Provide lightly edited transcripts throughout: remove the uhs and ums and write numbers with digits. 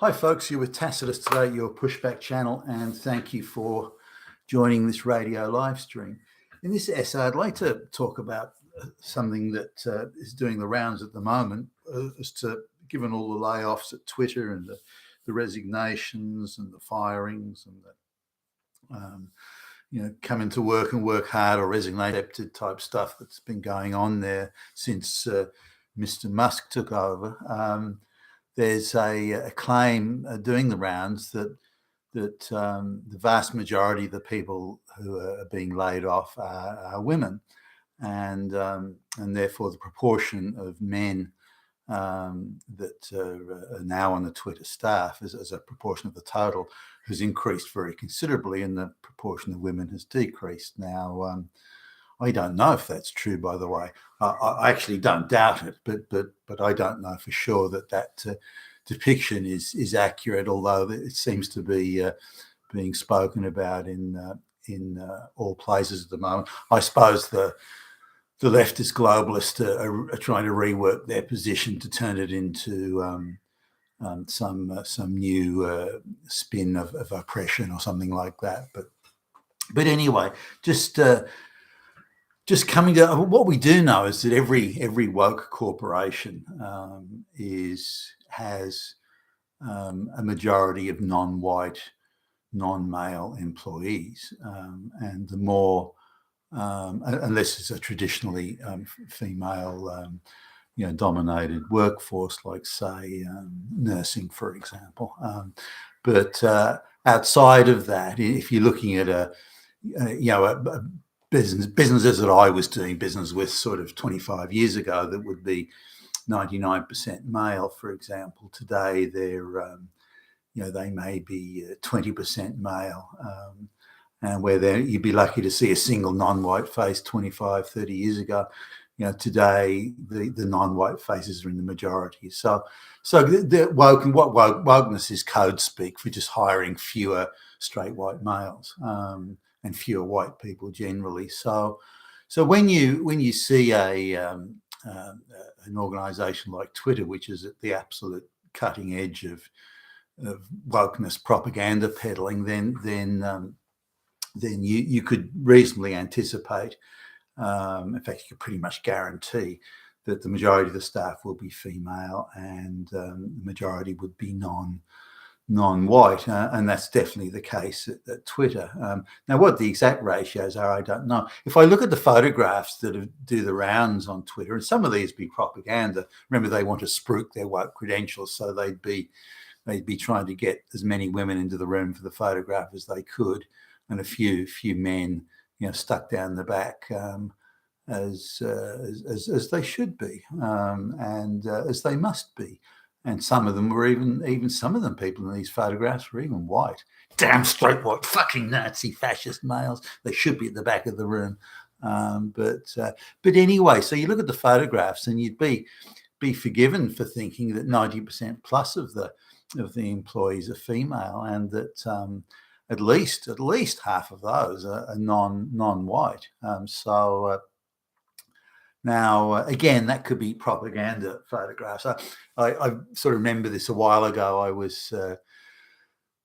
Hi, folks. You're with Tacitus today, your pushback channel, and thank you for joining this radio live stream. In this essay, I'd like to talk about something that is doing the rounds at the moment, as to given all the layoffs at Twitter and the resignations and the firings and the coming to work and work hard or resignate type stuff that's been going on there since Mr. Musk took over. There's a claim doing the rounds that the vast majority of the people who are being laid off are women, and therefore the proportion of men that are now on the Twitter staff as a proportion of the total has increased very considerably, and the proportion of women has decreased. Now, I don't know if that's true, by the way. I actually don't doubt it, but I don't know for sure that depiction is accurate, although it seems to be being spoken about in all places at the moment. I suppose the leftist globalists are trying to rework their position to turn it into some new spin of oppression or something like that. But anyway, just coming to what we do know is that every woke corporation has a majority of non-white, non-male employees, and the more, unless it's a traditionally female, dominated workforce, like say nursing, for example. But outside of that, if you're looking at a businesses that I was doing business with sort of 25 years ago, that would be 99% male, for example. Today they're they may be 20% male, and where you'd be lucky to see a single non-white face 25, 30 years ago. Today the non-white faces are in the majority. So the wokeness is code speak for just hiring fewer straight white males, and fewer white people generally. So when you see an organisation like Twitter, which is at the absolute cutting edge of wokeness propaganda peddling, then you could reasonably anticipate. In fact, you could pretty much guarantee that the majority of the staff will be female, and the majority would be non-white, and that's definitely the case at Twitter. Now, what the exact ratios are, I don't know. If I look at the photographs that do the rounds on Twitter, and some of these be propaganda. Remember, they want to spruik their woke credentials, so they'd be trying to get as many women into the room for the photograph as they could, and a few men, stuck down the back, as they should be, and as they must be. And some of them were even some of them people in these photographs were even white. Damn straight white fucking Nazi fascist males. They should be at the back of the room. But anyway, so you look at the photographs and you'd be forgiven for thinking that 90% plus of the employees are female, and that at least half of those are non-white. Now, again, that could be propaganda photographs. I sort of remember this a while ago. I was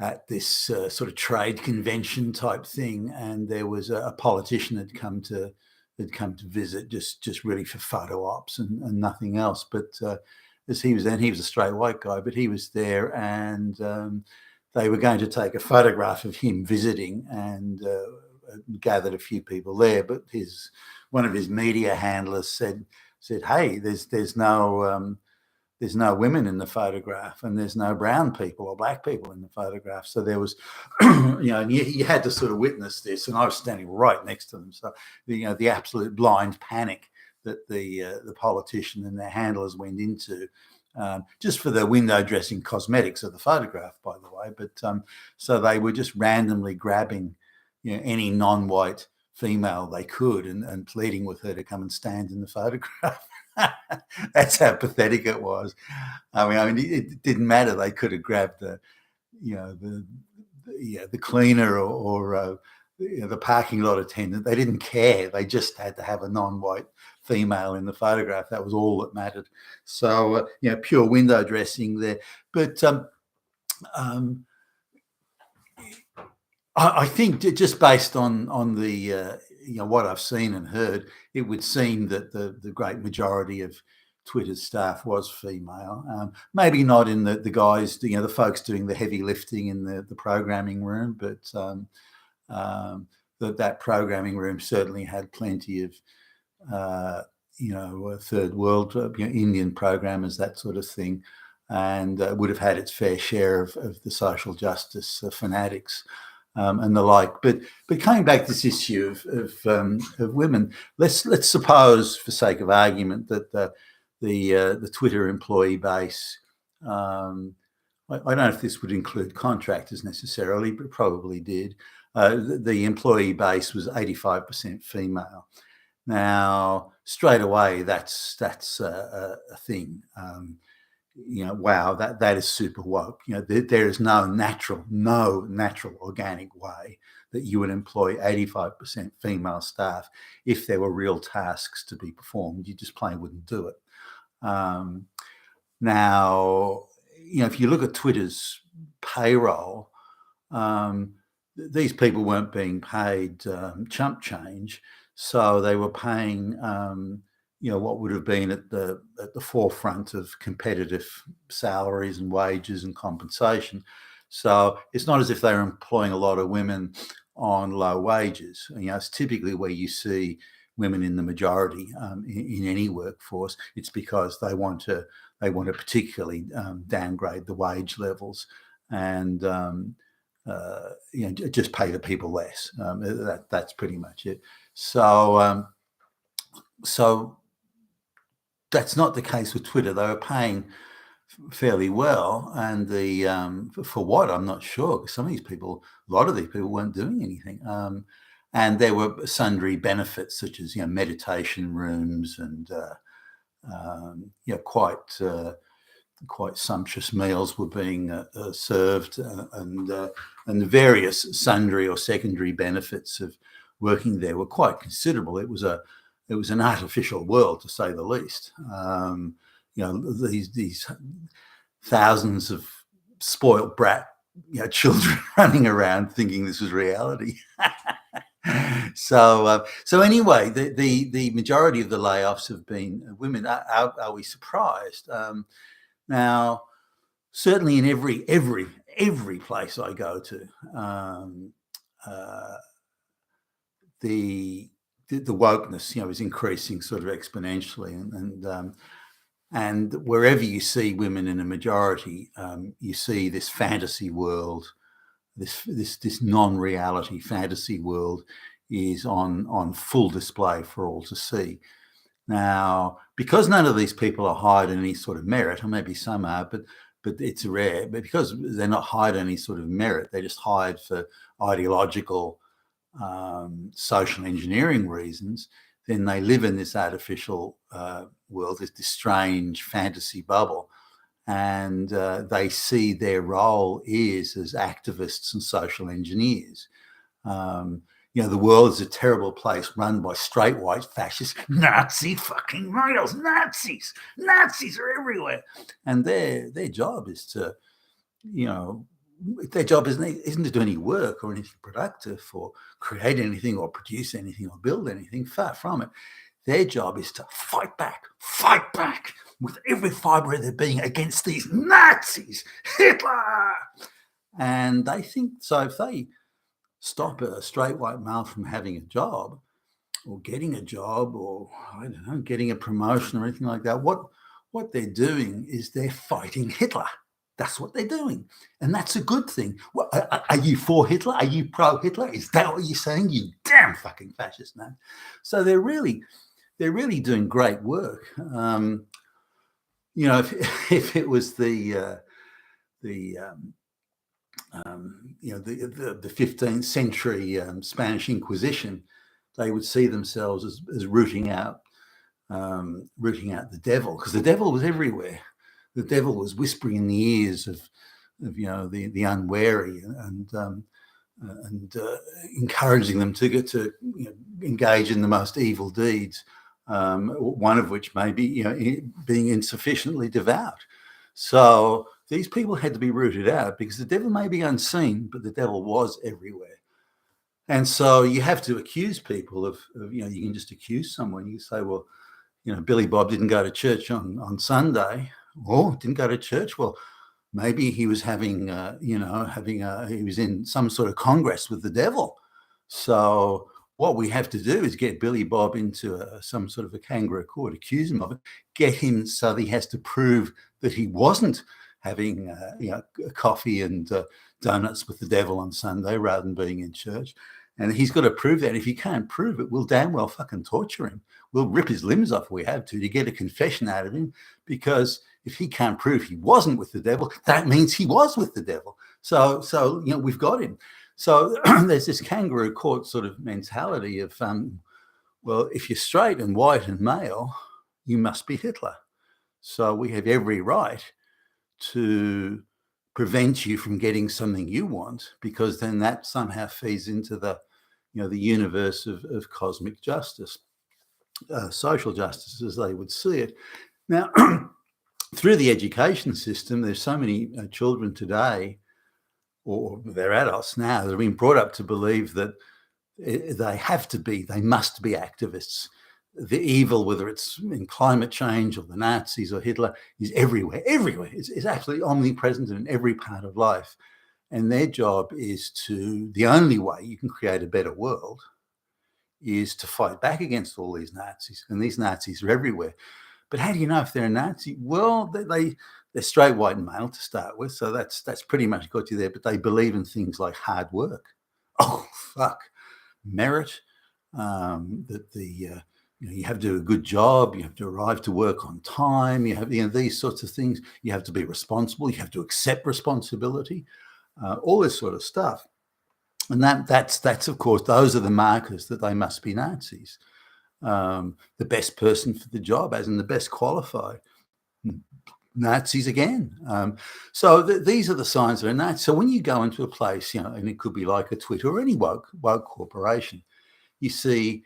at this sort of trade convention type thing, and there was a politician had come to visit, just really for photo ops and nothing else. But as he was then, he was a straight white guy, but he was there, and they were going to take a photograph of him visiting, and gathered a few people there. But one of his media handlers said, "Hey, there's no women in the photograph, and there's no brown people or black people in the photograph." So there was, and you had to sort of witness this, and I was standing right next to them. So the absolute blind panic that the politician and their handlers went into, just for the window dressing cosmetics of the photograph, by the way. But so they were just randomly grabbing any non-white female they could, and pleading with her to come and stand in the photograph. That's how pathetic it was. I mean, it didn't matter. They could have grabbed the cleaner or the parking lot attendant. They didn't care. They just had to have a non-white female in the photograph. That was all that mattered. So pure window dressing there. But um, I think just based on the what I've seen and heard, it would seem that the great majority of Twitter's staff was female. Maybe not in the guys, the folks doing the heavy lifting in the programming room, but that programming room certainly had plenty of third world Indian programmers, that sort of thing, and would have had its fair share of the social justice fanatics. And the like, but coming back to this issue of women, let's suppose, for sake of argument, that the Twitter employee base, I don't know if this would include contractors necessarily, but probably did. The employee base was 85% female. Now, straight away, that's a thing. Wow, that is super woke. There is no natural organic way that you would employ 85% female staff if there were real tasks to be performed. You just plain wouldn't do it. Now, if you look at Twitter's payroll, these people weren't being paid chump change, so they were paying what would have been at the forefront of competitive salaries and wages and compensation. So it's not as if they're employing a lot of women on low wages. It's typically where you see women in the majority in any workforce. It's because they want to particularly downgrade the wage levels and just pay the people less. That's pretty much it. So that's not the case with Twitter. They were paying fairly well, and for what, I'm not sure, because a lot of these people weren't doing anything. And there were sundry benefits such as meditation rooms and quite sumptuous meals were being served, and the various sundry or secondary benefits of working there were quite considerable. It was an artificial world, to say the least. These thousands of spoiled brat children running around thinking this was reality. So anyway, the majority of the layoffs have been women. Are we surprised? Now, certainly in every place I go to, the wokeness, is increasing sort of exponentially, and wherever you see women in a majority, you see this fantasy world, this non-reality fantasy world is on full display for all to see. Now, because none of these people are hired in any sort of merit, or maybe some are, but it's rare. But because they're not hired in any sort of merit, they're just hired for ideological, social engineering reasons, then they live in this artificial world, this strange fantasy bubble, and they see their role is as activists and social engineers. The world is a terrible place run by straight white fascist Nazi fucking males. Nazis are everywhere, and their job is to, their job isn't to do any work or anything productive or create anything or produce anything or build anything. Far from it. Their job is to fight back with every fibre of their being against these Nazis, Hitler. And they think, so if they stop a straight white male from having a job or getting a job or, I don't know, getting a promotion or anything like that, what they're doing is they're fighting Hitler. That's what they're doing. And that's a good thing. Well, are you for Hitler? Are you pro-Hitler? Is that what you're saying? You damn fucking fascist, man. So they're really doing great work. If it was the 15th century Spanish Inquisition, they would see themselves as rooting out the devil, because the devil was everywhere. The devil was whispering in the ears of the unwary and encouraging them to get to engage in the most evil deeds. One of which may be being insufficiently devout. So these people had to be rooted out because the devil may be unseen, but the devil was everywhere. And so you have to accuse people of you can just accuse someone. You say, well, Billy Bob didn't go to church on Sunday. Oh, didn't go to church. Well, maybe he was having he was in some sort of congress with the devil. So what we have to do is get Billy Bob into some sort of a kangaroo court, accuse him of it, get him so that he has to prove that he wasn't having coffee and donuts with the devil on Sunday rather than being in church. And he's got to prove that. If he can't prove it, we'll damn well fucking torture him. We'll rip his limbs off if we have to get a confession out of him, because if he can't prove he wasn't with the devil, that means he was with the devil. So we've got him. So there's this kangaroo court sort of mentality of, well, if you're straight and white and male, you must be Hitler. So we have every right to prevent you from getting something you want, because then that somehow feeds into the universe of cosmic justice, social justice as they would see it. Now, through the education system, there's so many children today, or they're adults now, that have been brought up to believe that they must be activists. The evil, whether it's in climate change or the Nazis or Hitler, is everywhere. It's absolutely omnipresent in every part of life. And their job is the only way you can create a better world is to fight back against all these Nazis. And these Nazis are everywhere. But how do you know if they're a Nazi? Well, they're straight, white, and male to start with. So that's pretty much got you there. But they believe in things like hard work. Oh, fuck. Merit. You have to do a good job. You have to arrive to work on time. You have these sorts of things. You have to be responsible. You have to accept responsibility. All this sort of stuff. And that's of course, those are the markers that they must be Nazis. The best person for the job, as in the best qualified. Nazis again. So these are the signs of a Nazi. So when you go into a place, and it could be like a Twitter or any woke corporation, you see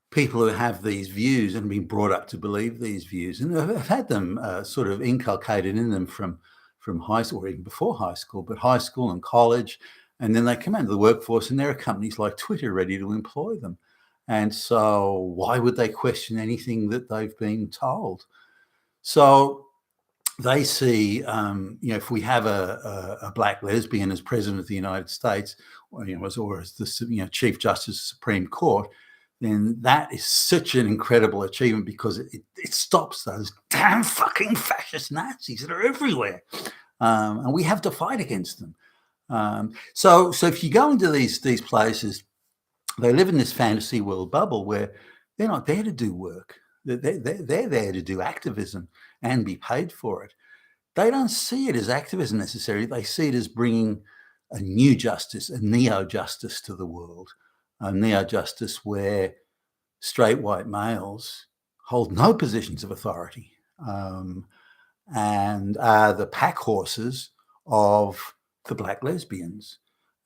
people who have these views and been brought up to believe these views, and have had them sort of inculcated in them from high school, or even before high school, but high school and college. And then they come into the workforce and there are companies like Twitter ready to employ them. And so why would they question anything that they've been told? So they see, if we have a black lesbian as president of the United States, or as the Chief Justice of the Supreme Court, then that is such an incredible achievement, because it stops those damn fucking fascist Nazis that are everywhere, and we have to fight against them. So if you go into these places, they live in this fantasy world bubble where they're not there to do work. They're there to do activism and be paid for it. They don't see it as activism necessarily. They see it as bringing a new justice, a neo-justice to the world, a neo-justice where straight white males hold no positions of authority, and are the pack horses of the black lesbians.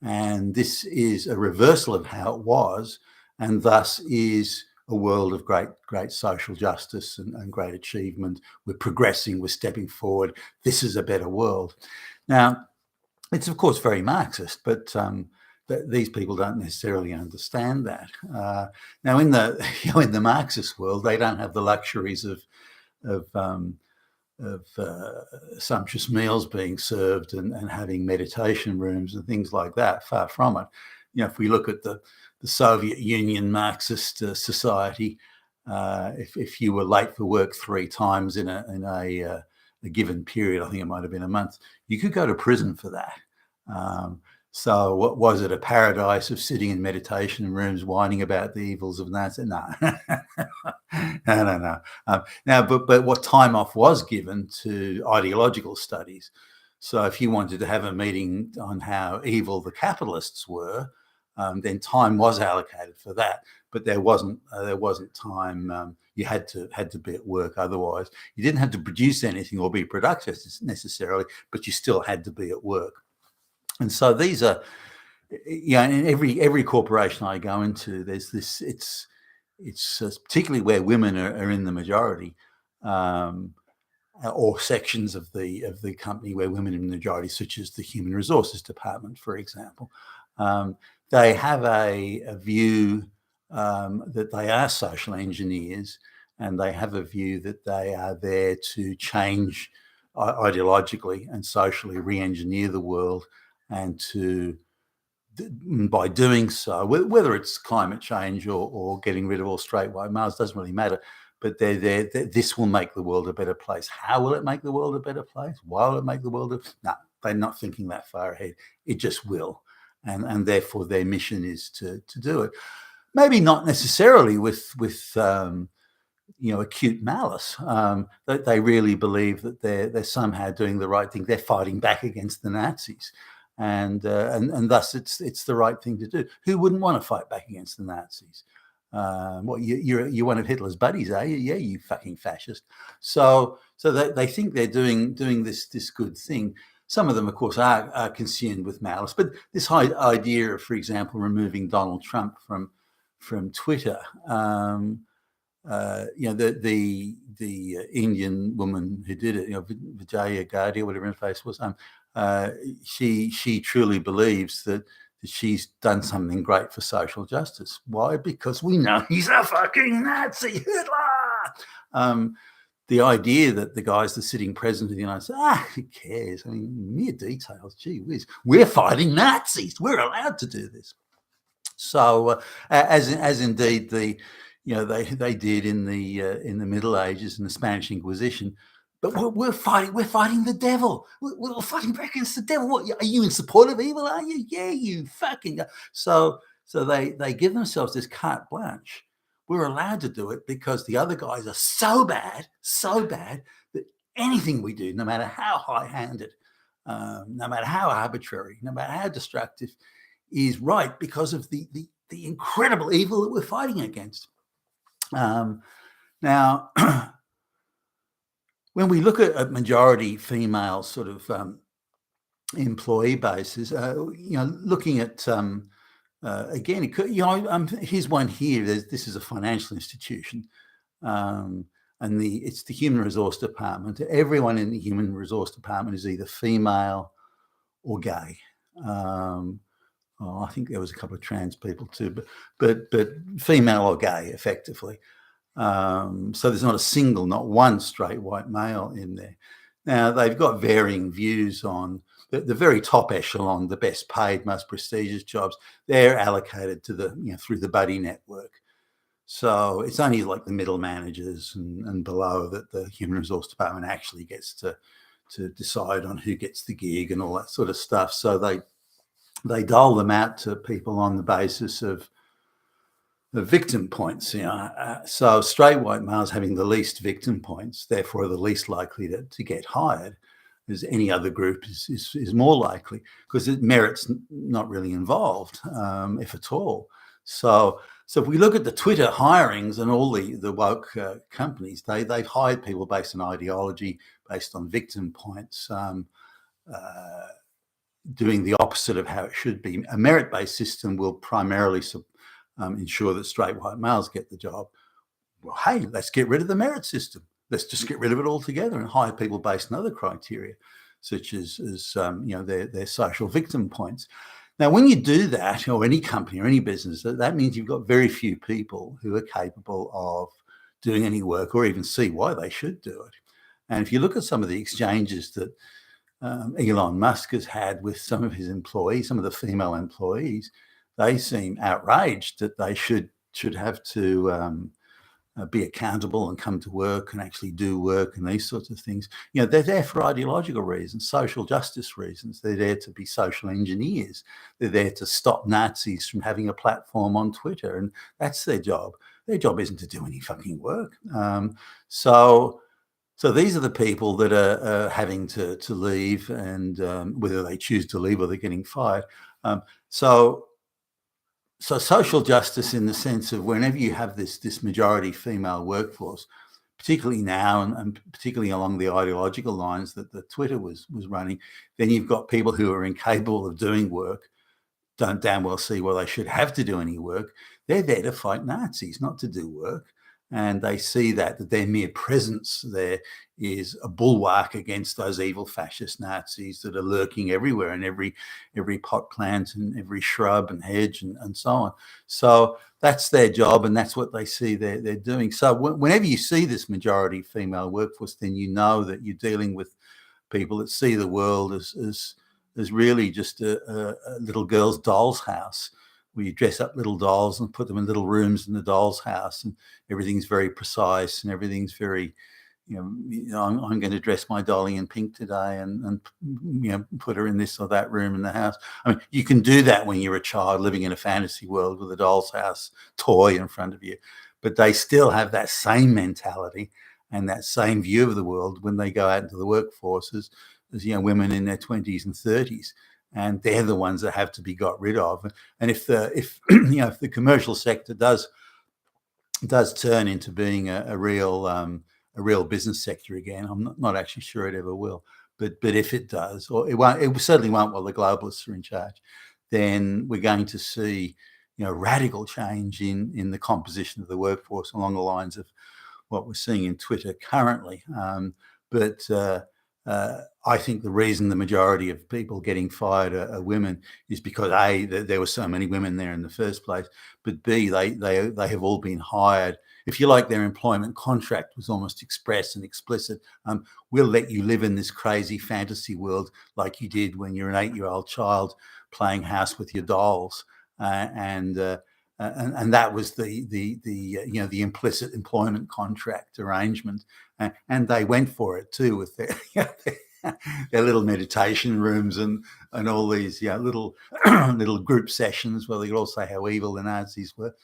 And this is a reversal of how it was, and thus is a world of great social justice and great achievement. We're progressing, we're stepping forward. This is a better world. Now, it's of course very Marxist, but these people don't necessarily understand that. Now, in the Marxist world, they don't have the luxuries of sumptuous meals being served and having meditation rooms and things like that. Far from it. If we look at the Soviet Union Marxist society, if you were late for work 3 times in a given period, I think it might have been a month, you could go to prison for that. So what was it, a paradise of sitting in meditation rooms whining about the evils of Nazi? No. No. Now, but what time off was given to ideological studies. So if you wanted to have a meeting on how evil the capitalists were, then time was allocated for that. But there wasn't time. You had to be at work. Otherwise, you didn't have to produce anything or be productive necessarily, but you still had to be at work. And so these are, in every corporation I go into, there's this. It's particularly where women are in the majority. or sections of the company where women are in the majority, such as the human resources department, for example. They have a view that they are social engineers, and they have a view that they are there to change ideologically and socially re-engineer the world, and by doing so, whether it's climate change or getting rid of all straight white males, doesn't really matter. But this will make the world a better place. How will it make the world a better place? Why will it make the world no, they're not thinking that far ahead. It just will. And therefore their mission is to do it. Maybe not necessarily with acute malice. That they really believe that they're somehow doing the right thing. They're fighting back against the Nazis, and thus it's the right thing to do. Who wouldn't want to fight back against the Nazis? What, you're one of Hitler's buddies, are you? Yeah, you fucking fascist. So they think they're doing this good thing. Some of them, of course, are consumed with malice. But this idea of, for example, removing Donald Trump from Twitter. The Indian woman who did it, Vijaya Gadde, whatever her face was, she truly believes that she's done something great for social justice. Why? Because we know he's a fucking Nazi, Hitler. The idea that the guy's the sitting president of the United States, who cares? I mean, mere details. Gee whiz, we're fighting Nazis. We're allowed to do this. So, as indeed they did in the Middle Ages and the Spanish Inquisition. But we're fighting the devil. We're fighting back against the devil. What, are you in support of evil? Are you? Yeah, you fucking. So they give themselves this carte blanche. We're allowed to do it because the other guys are so bad that anything we do, no matter how high-handed, no matter how arbitrary, no matter how destructive, is right because of the incredible evil that we're fighting against. Now, when we look at majority female sort of employee bases, looking at again, here's one here. This is a financial institution, and it's the human resource department. Everyone in the human resource department is either female or gay. I think there was a couple of trans people too, but female or gay, effectively. So there's not one straight white male in there. Now, they've got varying views on the very top echelon, the best paid, most prestigious jobs. They're allocated to through the buddy network. So it's only like the middle managers and below that the human resource department actually gets to decide on who gets the gig and all that sort of stuff. So they dole them out to people on the basis of the victim points. So straight white males having the least victim points, therefore are the least likely to get hired, as any other group is more likely, because merit's not really involved, if at all. So if we look at the Twitter hirings and all the woke companies, they've hired people based on ideology, based on victim points, doing the opposite of how it should be. A merit-based system will primarily ensure that straight white males get the job. Well, hey, let's get rid of the merit system. Let's just get rid of it altogether and hire people based on other criteria, such as their social victim points. Now, when you do that, or any company or any business, that means you've got very few people who are capable of doing any work or even see why they should do it. And if you look at some of the exchanges that Elon Musk has had with some of his employees, some of the female employees, they seem outraged that they should have to be accountable and come to work and actually do work and these sorts of things. They're there for ideological reasons, social justice reasons. They're there to be social engineers. They're there to stop Nazis from having a platform on Twitter, and that's their job. Their job isn't to do any fucking work. So these are the people that are having to leave, and whether they choose to leave or they're getting fired. So social justice, in the sense of whenever you have this majority female workforce, particularly now and particularly along the ideological lines that the Twitter was running, then you've got people who are incapable of doing work, don't damn well see why they should have to do any work. They're there to fight Nazis, not to do work. and they see that their mere presence there is a bulwark against those evil fascist Nazis that are lurking everywhere in every pot plant and every shrub and hedge and so on. So that's their job, and that's what they see they're doing. So whenever you see this majority female workforce, then you know that you're dealing with people that see the world as really just a little girl's doll's house, where you dress up little dolls and put them in little rooms in the doll's house, and everything's very precise and everything's very, I'm going to dress my dolly in pink today and put her in this or that room in the house. I mean, you can do that when you're a child living in a fantasy world with a doll's house toy in front of you, but they still have that same mentality and that same view of the world when they go out into the workforce as women in their 20s and 30s, and they're the ones that have to be got rid of. And if the commercial sector does turn into being a real business sector again, I'm not actually sure it ever will, but if it does, or it certainly won't while the globalists are in charge, then we're going to see radical change in the composition of the workforce along the lines of what we're seeing in Twitter currently. But I think the reason the majority of people getting fired are women is because A, there were so many women there in the first place, but B, they have all been hired. If you like, their employment contract was almost express and explicit. We'll let you live in this crazy fantasy world like you did when you're an 8-year-old child playing house with your dolls, and that was the implicit employment contract arrangement, and they went for it too with their their little meditation rooms and all these little little group sessions where they could all say how evil the Nazis were,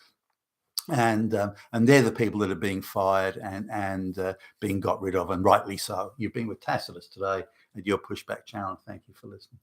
and they're the people that are being fired and being got rid of, and rightly so. You've been with Tacitus today at your Pushback channel. Thank you for listening.